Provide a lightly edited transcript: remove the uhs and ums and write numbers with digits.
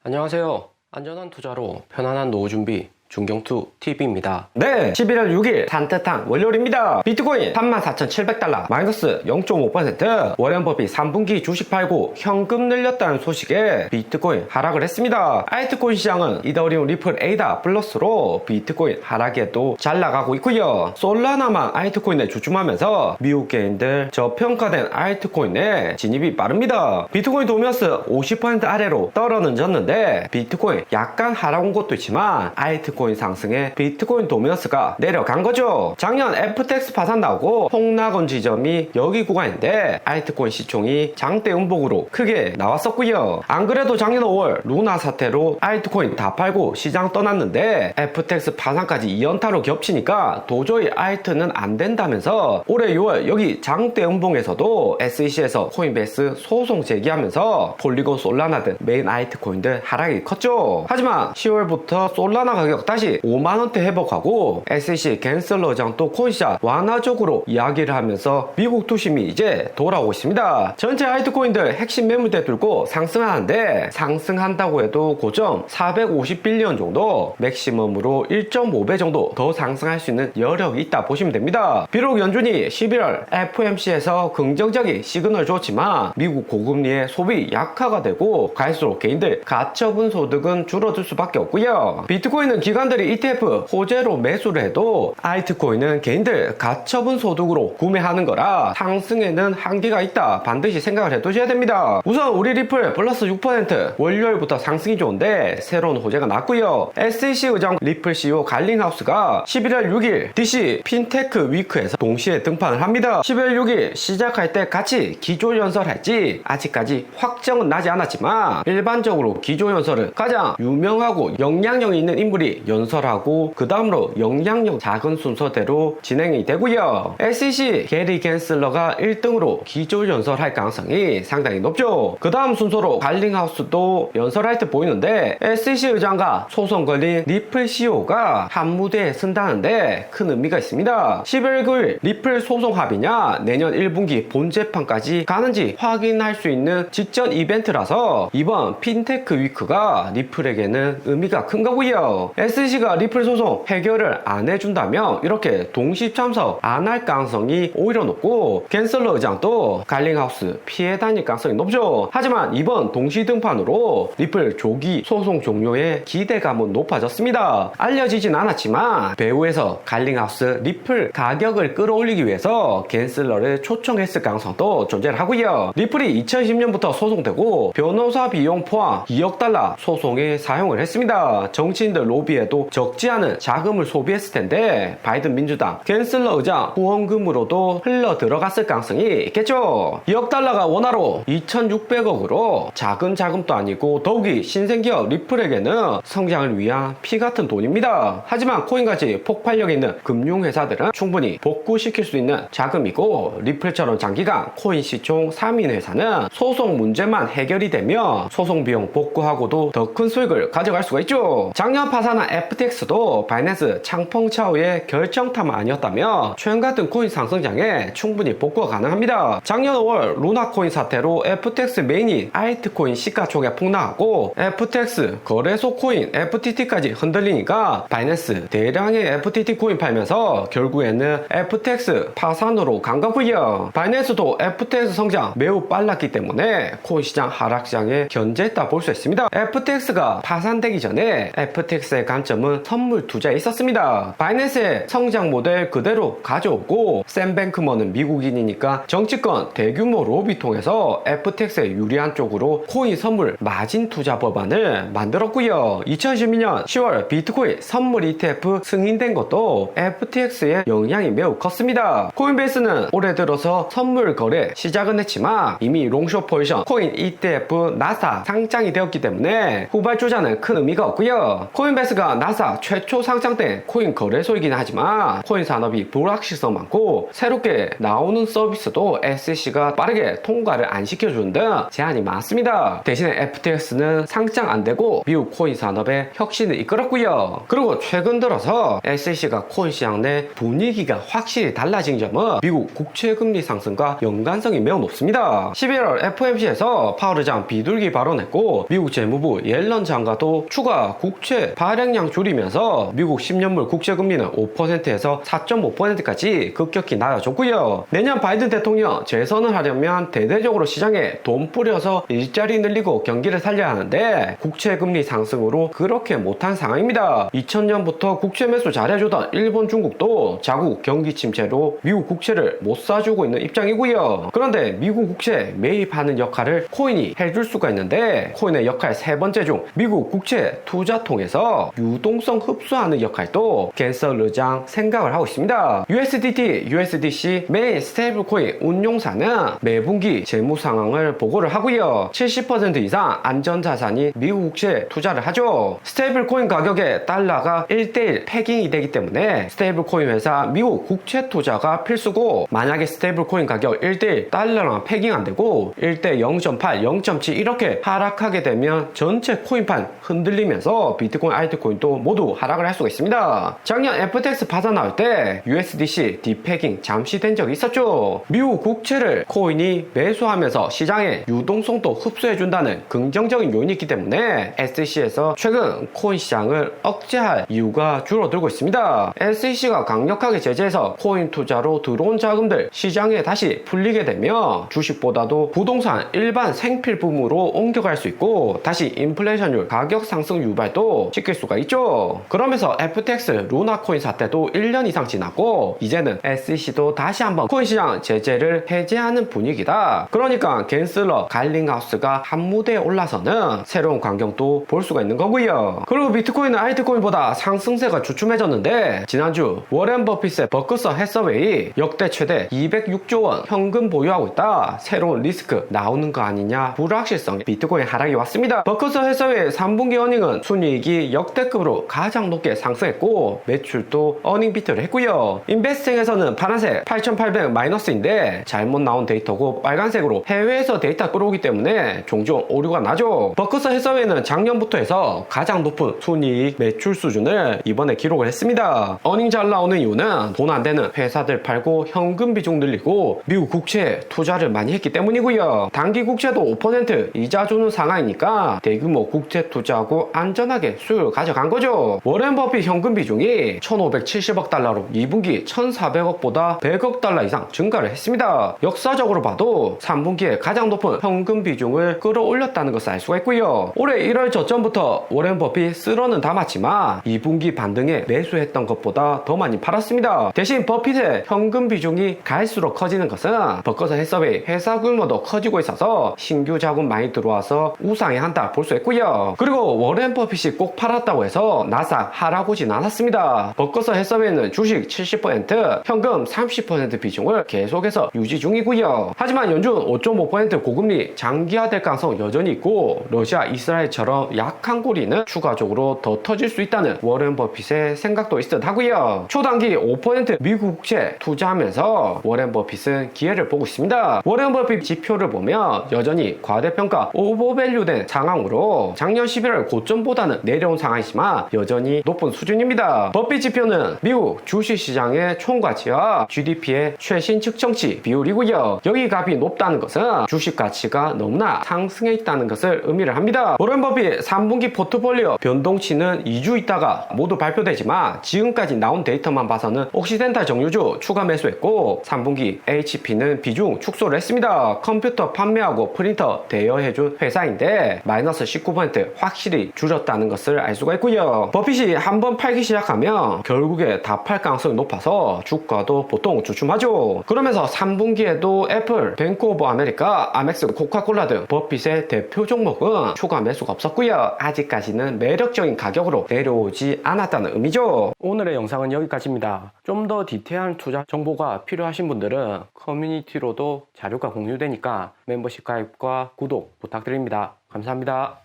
안녕하세요. 안전한 투자로 편안한 노후 준비 중경투 TV입니다. 네, 11월 6일 산뜻한 월요일입니다. 비트코인 34,700달러 마이너스 0.5%, 워렌 버핏 3분기 주식 팔고 현금 늘렸다는 소식에 비트코인 하락을 했습니다. 알트코인 시장은 이더리움, 리플, 에이다 플러스로 비트코인 하락에도 잘 나가고 있고요. 솔라나만 알트코인에 주춤하면서 미국 개인들 저평가된 알트코인에 진입이 빠릅니다. 비트코인 도미너스 50% 아래로 떨어졌는데 비트코인 약간 하락 온 것도 있지만 알트코인 상승에 비트코인 도미너스가 내려간 거죠. 작년 FTX 파산 나오고 폭락원 지점이 여기 구간인데 알트코인 시총이 장대 음봉으로 크게 나왔었고요. 안 그래도 작년 5월 루나 사태로 알트코인 다 팔고 시장 떠났는데 FTX 파산까지 2연타로 겹치니까 도저히 알트는 안 된다면서 올해 6월 여기 장대 음봉에서도 SEC에서 코인베이스 소송 제기하면서 폴리곤, 솔라나 등 메인 알트코인들 하락이 컸죠. 하지만 10월부터 솔라나 가격 다시 5만원대 회복하고 SEC 갠슬러 의장 또 코인시장 완화적으로 이야기를 하면서 미국 투심이 이제 돌아오고 있습니다. 전체 알트코인들 핵심 매물대 들고 상승하는데 상승한다고 해도 고점 450빌리언 정도 맥시멈으로 1.5배 정도 더 상승할 수 있는 여력이 있다 보시면 됩니다. 비록 연준이 11월 FOMC에서 긍정적인 시그널을 줬지만 미국 고금리의 소비 약화가 되고 갈수록 개인들 가처분 소득은 줄어들 수밖에 없고요. 비트코인은 기관들이 ETF 호재로 매수를 해도 알트코인은 개인들 가처분 소득으로 구매하는 거라 상승에는 한계가 있다 반드시 생각을 해두셔야 됩니다. 우선 우리 리플 플러스 6% 월요일부터 상승이 좋은데 새로운 호재가 났고요. SEC 의장 리플 CEO 갈링하우스가 11월 6일 DC 핀테크 위크에서 동시에 등판을 합니다. 11월 6일 시작할 때 같이 기조연설할지 아직까지 확정은 나지 않았지만 일반적으로 기조연설은 가장 유명하고 영향력 있는 인물이 연설하고 그 다음으로 영향력 작은 순서대로 진행이 되고요. SEC 게리 갠슬러가 1등으로 기조연설할 가능성이 상당히 높죠. 그 다음 순서로 갈링하우스도 연설할 때 보이는데 SEC 의장과 소송 걸린 리플 CEO가 한 무대에 쓴다는데 큰 의미가 있습니다. 11월 9일 리플 소송 합의냐 내년 1분기 본재판까지 가는지 확인할 수 있는 직전 이벤트라서 이번 핀테크 위크가 리플에게는 의미가 큰 거고요. SEC가 리플 소송 해결을 안 해준다면 이렇게 동시 참석 안 할 가능성이 오히려 높고 갠슬러 의장도 갈링하우스 피해 다닐 가능성이 높죠. 하지만 이번 동시 등판으로 리플 조기 소송 종료에 기대감은 높아졌습니다. 알려지진 않았지만 배후에서 갈링하우스 리플 가격을 끌어올리기 위해서 갠슬러를 초청했을 가능성도 존재를 하고요. 리플이 2010년부터 소송되고 변호사 비용 포함 2억 달러 소송에 사용을 했습니다. 정치인들 로비에도 적지 않은 자금을 소비했을 텐데 바이든 민주당 갠슬러 의장 후원금으로도 흘러 들어갔을 가능성이 있겠죠. 2억 달러가 원화로 2,600억으로 작은 자금도 아니고 더욱이 신생기업 리플에게는 성장을 위한 피 같은 돈입니다. 하지만 코인같이 폭발력 있는 금융회사들은 충분히 복구시킬 수 있는 자금이고 리플처럼 장기간 코인 시총 3인 회사는 소송 문제만 해결이 되면 소송 비용 복구하고도 더 큰 수익을 가져갈 수가 있죠. 작년 파산한 FTX도 바이낸스 창펑차오의 결정타만 아니었다면 최근 같은 코인 상승장에 충분히 복구가 가능합니다. 작년 5월 루나코인 사태로 FTX 메인인 알트코인 시가총액 폭락하고 FTX 거래소 코인 FTT까지 흔들리니까 바이낸스 대량의 FTT 코인 팔면서 결국에는 FTX 파산으로 간 거고요. 바이낸스도 FTX 성장 매우 빨랐기 때문에 코인 시장 하락장에 견제했다 볼 수 있습니다. FTX가 파산되기 전에 FTX의 관점은 선물 투자에 있었습니다. 바이낸스의 성장 모델 그대로 가져오고 샘 뱅크먼은 미국인이니까 정치권 대규모 로비 통해서 FTX에 유리한 쪽으로 코인 선물 마진 투자 법안을 만들었고요. 2012년 10월 비트코인 선물 ETF 승인된 것도 FTX의 영향이 매우 컸습니다. 코인베이스는 올해 들어서 선물 거래 시작은 했지만 이미 롱숏 포지션 코인 ETF 나사 상장이 되었기 때문에 후발주자는 큰 의미가 없고요. 코인베이스가 SC가 나사 최초 상장된 코인 거래소이긴 하지만 코인 산업이 불확실성 많고 새롭게 나오는 서비스도 SC가 빠르게 통과를 안 시켜주는 등 제한이 많습니다. 대신에 FTX는 상장 안 되고 미국 코인 산업의 혁신을 이끌었고요. 그리고 최근 들어서 SEC가 코인 시장 내 분위기가 확실히 달라진 점은 미국 국채금리 상승과 연관성이 매우 높습니다. 11월 FOMC에서 파월 의장 비둘기 발언했고 미국 재무부 옐런 장관도 추가 국채 발행량 줄이면서 미국 10년물 국채금리는 5%에서 4.5%까지 급격히 낮아졌고요. 내년 바이든 대통령 재선을 하려면 대대적으로 시장에 돈 뿌려서 일자리 늘리고 경기를 살려야 하는데 국채금리 상승으로 그렇게 못한 상황입니다. 2000년부터 국채 매수 잘해주던 일본, 중국도 자국 경기 침체로 미국 국채를 못 사주고 있는 입장이고요. 그런데 미국 국채 매입하는 역할을 코인이 해줄 수가 있는데 코인의 역할 세 번째 중 미국 국채 투자통에서 유동성 흡수하는 역할도 갠슬 의장 생각을 하고 있습니다. USDT, USDC 메인 스테이블 코인 운용사는 매분기 재무 상황을 보고를 하고요. 70% 이상 안전자산이 미국 국채에 투자를 하죠. 스테이블 코인 가격에 달러가 1대1 패깅이 되기 때문에 스테이블 코인 회사 미국 국채 투자가 필수고 만약에 스테이블 코인 가격 1대1 달러랑 패깅 안 되고 1대 0.8, 0.7 이렇게 하락하게 되면 전체 코인판 흔들리면서 비트코인, 알트코인도 모두 하락을 할 수가 있습니다. 작년 FTX 파산 나올 때 USDC 디패깅 잠시 된 적이 있었죠. 미국 국채를 코인이 매수하면서 시장에 유동성도 흡수해준다는 긍정적인 요인이 있기 때문에 SEC에서 최근 코인 시장을 억제할 이유가 줄어들고 있습니다. SEC가 강력하게 제재해서 코인 투자로 들어온 자금들 시장에 다시 풀리게 되면 주식보다도 부동산 일반 생필품으로 옮겨갈 수 있고 다시 인플레이션율 가격 상승 유발도 시킬 수가 있죠. 그러면서 FTX 루나코인 사태도 1년 이상 지났고 이제는 SEC도 다시 한번 코인 시장 제재를 해제하는 분위기다. 그러니까 갠슬러, 갈링하우스가 한 무대에 올라서는 새로운 광경도 볼 수가 있는 거고요. 그리고 비트코인은 알트코인보다 상승세가 주춤해졌는데 지난주 워렌 버핏의 버크서 해서웨이 역대 최대 206조 원 현금 보유하고 있다. 새로운 리스크 나오는 거 아니냐 불확실성에 비트코인 하락이 왔습니다. 버크서 해서웨이 3분기 어닝은 순이익이 역대급으로 가장 높게 상승했고 매출도 어닝 비트를 했고요. 인베스팅에서는 파란색 8,800 마이너스인데 잘못 나온 데이터고 빨간색으로 해외에서 데이터 끌어오기 때문에 종종 오류가 나죠. 버크서 해서웨이는 작년부터 해서 가장 높은 순이익 매출 수준을 이번에 기록을 했습니다. 어닝 잘 나오는 이유는 돈 안 되는 회사들 팔고 현금 비중 늘리고 미국 국채에 투자를 많이 했기 때문이고요. 단기 국채도 5% 이자 주는 상황이니까 대규모 국채 투자하고 안전하게 수익을 가져간 거죠. 워렌 버핏 현금 비중이 1,570억 달러로 2분기 1,400억보다 100억 달러 이상 증가를 했습니다. 역사적으로 봐도 3분기에 가장 높은 현금 비중을 끌어올렸다는 것을 알 수가 있고요. 올해 1월 저점부터 워렌 버핏 쓸어는 담았지만 2분기 반등에 매수했던 것보다 더 많이 팔았습니다. 대신 버핏의 현금 비중이 갈수록 커지는 것은 버커서 해서웨이 회사 규모도 커지고 있어서 신규 자금 많이 들어와서 우상향한다 볼 수 있고요. 그리고 워렌 버핏이 꼭 팔았다고 해서 나사 하락 오진 않았습니다. 버커서 해서웨이는 주식 70%, 현금 30% 비중을 계속해서 유지 중이고요. 하지만 연준 5.5% 고금리 장기화될 가능성 여전히 있고 러시아, 이스라엘처럼 약한 고리는 추가적으로 더 터질 수 있다는 워렌 버핏의 생각도 있을 듯 하고요. 초단기 5% 미국 국채 투자하면서 워렌 버핏은 기회를 보고 있습니다. 워렌 버핏 지표를 보면 여전히 과대평가 오버밸류된 상황으로 작년 11월 고점보다는 내려온 상황이지만 여전히 높은 수준입니다. 버핏 지표는 미국 주식시장의 총가치와 GDP의 최신 측정치 비율이고요. 여기 값이 높다는 것은 주식 가치가 너무나 상승해 있다는 것을 의미를 합니다. 워렌 버핏 3분기 포트폴리오 변동치는 2주 있다가 모두 발표되지만 지금까지 나온 데이터만 봐서는 옥시덴탈 정유주 추가 매수했고 3분기 HP는 비중 축소를 했습니다. 컴퓨터 판매하고 프린터 대여해준 회사인데 마이너스 19% 확실히 줄였다는 것을 알 수가 있고요. 버핏이 한번 팔기 시작하면 결국에 다 팔 가능성이 높아서 주가도 보통 주춤하죠. 그러면서 3분기에도 애플, 뱅크 오브 아메리카, 아멕스, 코카콜라 등 버핏의 대표 종목은 추가 매수가 없었고요. 아직까지는 매력적인 가격으로 내려오지 않았다는 의미죠. 오늘의 영상은 여기까지입니다. 좀 더 디테일한 투자 정보가 필요하신 분들은 커뮤니티로도 자료가 공유되니까 멤버십 가입과 구독 부탁드립니다. 감사합니다.